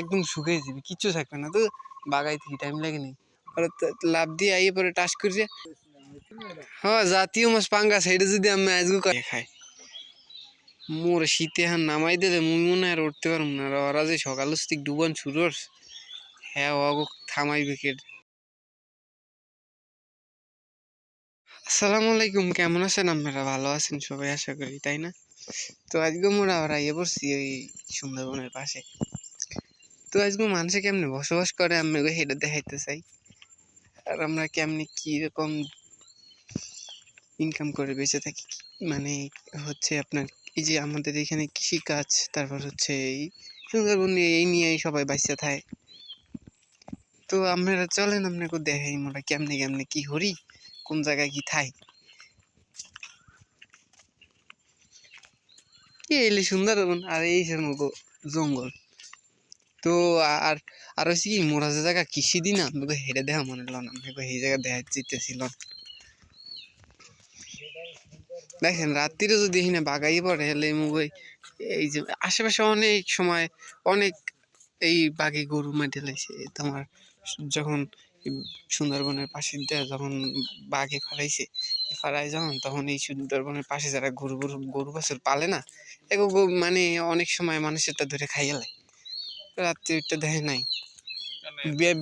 একদম শুকিয়ে যাবে, কিচ্ছু থাকবে না। তো বাগাইতে কি টাইম লাগেনি, লাভ দিয়ে আইয়ে পরে টাস করছে। হ্যাঁ, জাতীয় মাছ পাঙ্গাস, এটা যদি আমি আজকে খাই মোর শীতে হান নামাই দিলে মুই মনে আর উঠতে পারবো না। ওরা যে সকাল থেকে ডুবান শুরু করছে, হ্যাঁ অগো থামাইবে কে? আসসালামু আলাইকুম, কেমন আছেন আপনারা? ভালো আছেন সবাই আশা করি, তাই না? তো আজকে মোরা আবার আইয়ে পড়ছি ওই সুন্দরবনের পাশে। তো আজকে মানুষে কেমনে বসবাস করে আমি সেটা দেখাইতে চাই, আর আমরা কেমনে কিরকম ইনকাম করে বেঁচে থাকি। মানে হচ্ছে আপনার এই যে আমাদের এখানে কৃষিকাজ, তারপর হচ্ছে এই সুন্দরবন এই নিয়েই সবাই বাঁচতে থাকে। তো আপনারা চলেন আপনাকে দেখাই মোরা কেমনে কেমনে কি করি, কোন জায়গায় কি থাই। এলে সুন্দরবন আর এই মতো জঙ্গল। তো আর আর হচ্ছে কি মোরা যে জায়গা কৃষি দিন আপনাকে হেরে দেখা মনে হল, আপনাকে এই জায়গা দেখা যেতেছিল। দেখেন রাত্রিরে যদি এখানে বাগাই পড়ে হলে মুগই এই যে আশেপাশে অনেক সময় অনেক এই বাঘে গরু মেটে লাইছে তোমার। যখন সুন্দরবনের পাশে দিয়ে যখন বাঘে ফারাইছে, ফারাই যখন তখন এই সুন্দরবনের পাশে যারা গরু গরু গরু বাছুর পালে না, এগুলো মানে অনেক সময় মানুষেরটা ধরে খাইয়ে লাই। রাত্রিটা দেখে নাই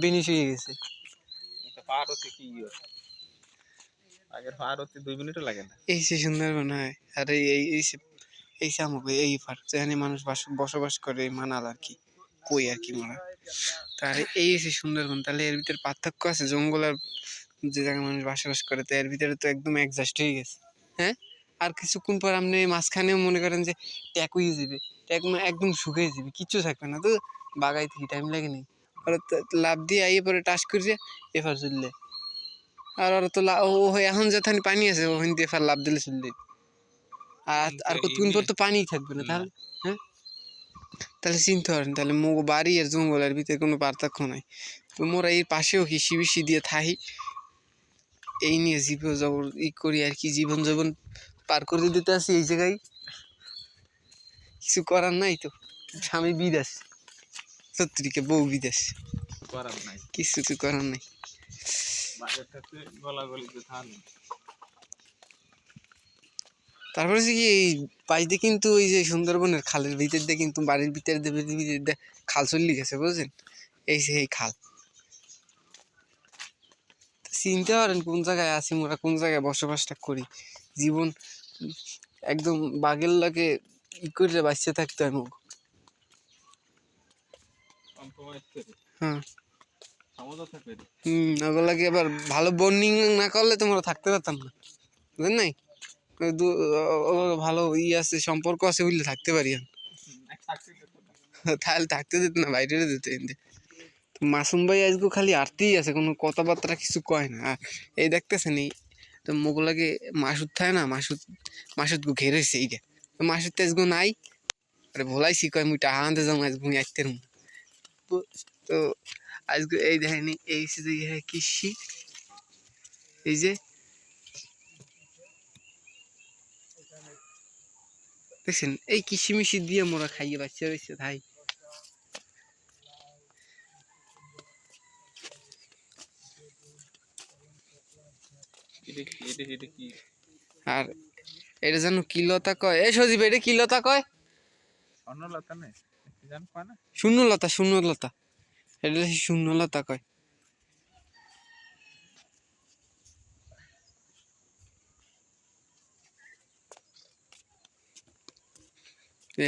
বেনিশ হয়ে গেছে। এই সে সুন্দরবন হয়, আর এই আমাকে এই পার যেখানে মানুষ বসবাস করে মানাল আর কি, কই আর কি মারা। তাহলে এই এসে সুন্দরবন, তাহলে এর ভিতরে পার্থক্য আছে জঙ্গল আর যে জায়গায় মানুষ বসবাস করে, তো এর ভিতরে তো একদম অ্যাডজাস্ট হয়ে গেছে। হ্যাঁ, আর কিছুক্ষণ পর আপনি মাঝখানেও মনে করেন যে ট্যাক হয়ে যাবে, ট্যাক একদম শুকিয়ে যাবে, কিচ্ছু থাকবে না। তো বাগাইতে কি টাইম লাগেনি, লাভ দিয়ে আইয়ে পরে টাস করছে এফার চললে। আর ওরা তো ও এখন যেখানে পানি আছে ওখান দিয়ে এফার লাভ দিলে চললে, আর কতক্ষণ পর তো পানিই থাকবে না। তাহলে হ্যাঁ, তাহলে চিনতে পারেন, তাহলে বাড়ি আর জঙ্গলের ভিতরে কোনো পার্থক্য নাই। তো মোরা এর পাশেও কৃষি বিষি দিয়ে থাকি, এই নিয়ে জীবন করি আর কি, জীবন যাপন পার করে দিতে আসি এই জায়গায়। কিছু করার নাই তো, স্বামী বিদেশ, সত্যিকে বউ বিদেশ, কিছু তো করার নাই। তারপরে কি এই পাইতে কিন্তু ওই যে সুন্দরবনের খালের ভিতর দিয়ে কিন্তু বাড়ির ভিতরে দিয়ে খাল চলে গেছে, বুঝছেন? এই যে এই খাল, চিনতে পারেন কোন জায়গায় আছি মোরা, কোন জায়গায় বসবাসটা করি। জীবন একদম বাঘের লাগে ই করে বাঁচতে থাকতে হয় মুখ। হ্যাঁ, ওগুলাকে আবার ভালো বন্ডিং না করলে তোমরা থাকতে পারতাম না, বুঝলেন নাই? ভালো ই আছে, সম্পর্ক আছে বুঝলে থাকতে পারি। তাহলে থাকতে দিত না, বাইরে দিত। মাসুম ভাই আজকে খালি আরতেই আছে, কোনো কথাবার্তা কিছু কয় না। আর এই দেখতেছেন এই তো মোগলাকে মাসুদ থাকে না, মাসুদ গো ঘেরেছে এইটা, মাসুদ তো আজকে নাই। আরে ভোলাইছি কয় মুই টাকা আনতে যাবো আজ মুই আসতে রুম। তো আজকে এই দেখেনি এই কৃষি, এই যে দেখছেন এই কৃষি মিশি দিয়ে মোরা খাইয়ে বাচ্চা রয়েছে ভাই। আর এটা যেন কি লতা কয়, এই সজীব এটা কি লতা কয়? শূন্যলতা, শূন্যলতা, এটা শূন্যলতা কয়।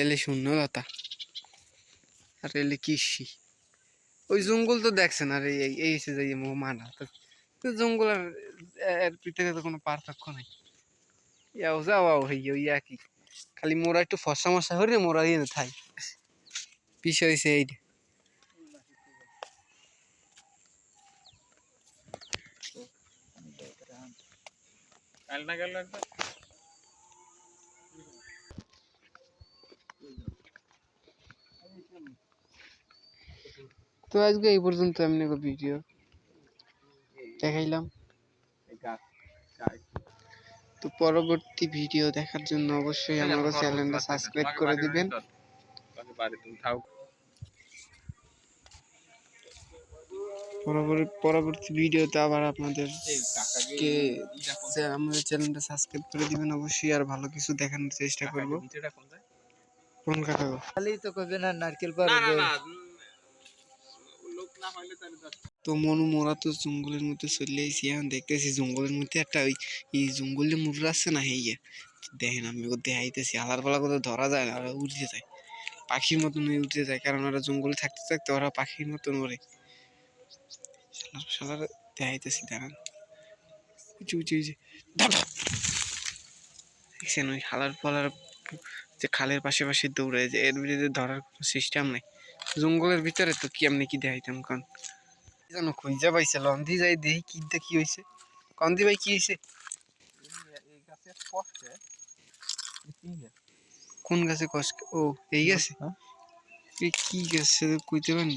এলে শূন্যলতা আর এলে কৃষি। ওই জঙ্গল তো দেখছেন, আর এই এসে যাই মানা তো জঙ্গল আর এর ভিতরে তো কোনো পার্থক্য নাই। ইয়াও যাও ওই একই, খালি মোরা একটু ফসা মশা হরে মোরা দিয়ে থাই বিষয় হয়েছে এইটা। তো আজকে এই পর্যন্ত এমনি ভিডিও দেখাইলাম। তো পরবর্তী ভিডিও দেখার জন্য অবশ্যই আমার চ্যানেলটা সাবস্ক্রাইব করে দিবেন। পরবর্তী ভিডিওতে আবার আপনাদেরকে আমাদের চ্যানেলটা সাবস্ক্রাইব করে দিবেন অবশ্যই, আর ভালো কিছু দেখানোর চেষ্টা করব। কোন কাকা গো? খালি তো কবে না নারকেল পাড়ে তো মনু মোরা তো জঙ্গলের মধ্যে চলে আইসি, এখন দেখতেছি জঙ্গলের মধ্যে একটা ওই এই জঙ্গলে মুররা আছে না, হেয়ে দেখেন আমি ওদের দেখাইতেছি, আলার পালা কোথাও ধরা যায় না, ওরা উড়তে যায় পাখির মতন উঠতে যায়, কারণ ওরা জঙ্গলে থাকতে থাকতে ওরা পাখির মতন ওড়ে। শালার দেখাইতেছি দাঁড়ান, দেখছেন ওই হালার পালার যে খালের পাশে পাশে দৌড়ে, যে এর ভিতরে ধরার কোনো সিস্টেম নাই জঙ্গলের ভিতরে, তো কি আপনি কি দেখাইতাম কারণ জানো খুঁজা পাইছে লন্দি যাই দেখি কি কি হয়েছে। কন্দি ভাই কি হয়েছে? কোন গাছে কষ? ও এই গাছে, কি গাছে কইতে পারেন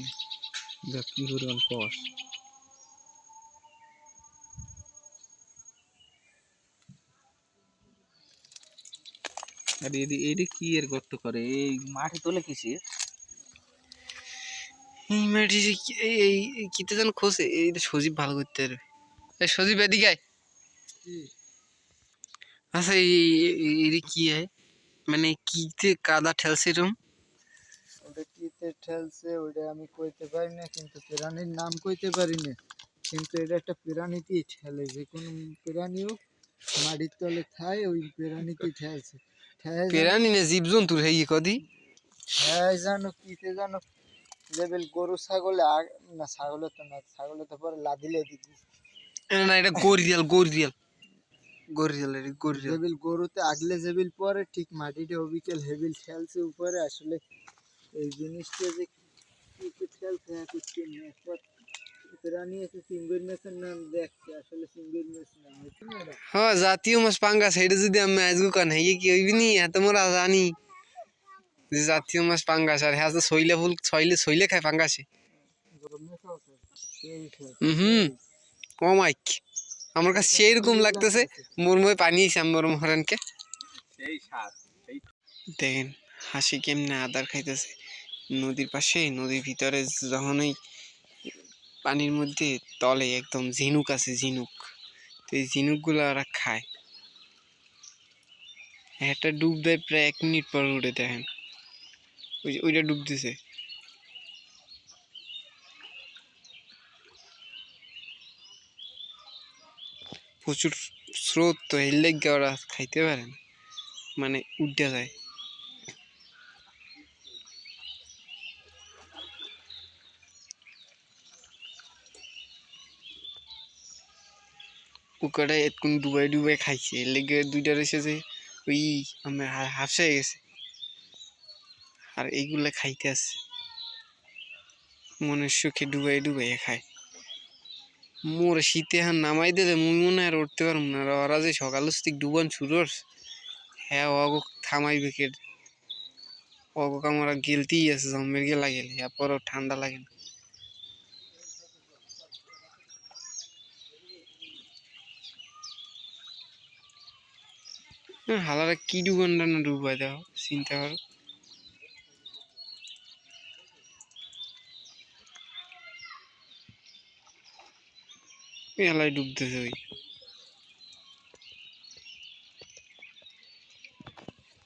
কি পরিমাণ কষ। আর এদি কি এর গর্ত করে এই মাটি তোলে কিসে? এই মাটি এই কিতে যেন খোঁজে, এইটা সজীব ভালো করতে পারবে। এই সজীব এদিকে আয়। আচ্ছা এই কি হয়, মানে কিতে কাদা ঠেলছে এরকম? ওটা কিতে ঠেলছে ওইটা আমি কইতে পারি না, কিন্তু প্রাণীর নাম কইতে পারি না, কিন্তু এটা একটা প্রাণীতেই ঠেলে, যে কোনো প্রাণী হোক মাটির তলে খায় ওই প্রাণীতেই ঠেলছে। প্রাণী না জীবজন্তুর হেই কদি হ্যাঁ জানো কিতে জানো, লেবেল গরু ছাগলে না ছাগলে তো না, ছাগলে তো পরে লাদিলে দিদি না, এটা গরিয়াল গরিয়াল গরিয়াল গরিয়াল জেবিল গরুতে আগলে জেবিল পরে ঠিক মাটিতে অবিকেল হেবিল ঠেলছে উপরে। আসলে এই জিনিসটা যে কি ঠেলছে কিছু প্রাণী আছে সিঙ্গুর মেসের নাম দেখছে, আসলে সিঙ্গুর মেস না হ্যাঁ জাতীয় মাছ পাঙ্গাস, এটা যদি আমি আজকে কান হেয়ে কি হইবি নি, এত মোরা জানি যে জাতীয় মাছ পাঙ্গাস, আর হ্যাঁ শৈলে ফুল শৈলে খায় পাঙ্গাসে। হুম ও মাইক, আমার কাছে সেইরকম লাগতেছে, মোর মুখে পানি এসে মোর মহারানকে দেখেন হাসি কেমনে আদার খাইতেছে নদীর পাশে। নদীর ভিতরে যখনই পানির মধ্যে তলে একদম ঝিনুক আছে, ঝিনুক, তো এই ঝিনুকগুলো ওরা খায়। একটা ডুব দেয় প্রায় 1 মিনিট পর উঠে, দেখেন ওইটা ডুব দিছে। প্রচুর স্রোত, তো এর লেগে ওরা খাইতে পারে না, মানে উঠে যায়। পুকুরে এতক্ষণ ডুবাই ডুবাই খাইছে, এর লেগে দুইটা রয়েছে যে ওই আমার হাফসে গেছে, আর এইগুলা খাইতে আছে মনের সুখে ডুবাই ডুবাই খায়। মোর শীতে এখন নামাই দিলে মুই মনে আর উঠতে পারবো না, আর ওরা যে সকাল থেকে ডুবান শুরু করছে, হ্যাঁ অগো থামাইবে কে? অগো আমরা গেলতেই আছে, জম্মের গেলা গেলে এরপরও ঠান্ডা লাগে না। হালারা কি ডুবানটা না ডুবাই দাও চিন্তা করো, এলাই ডুবতেছে ওই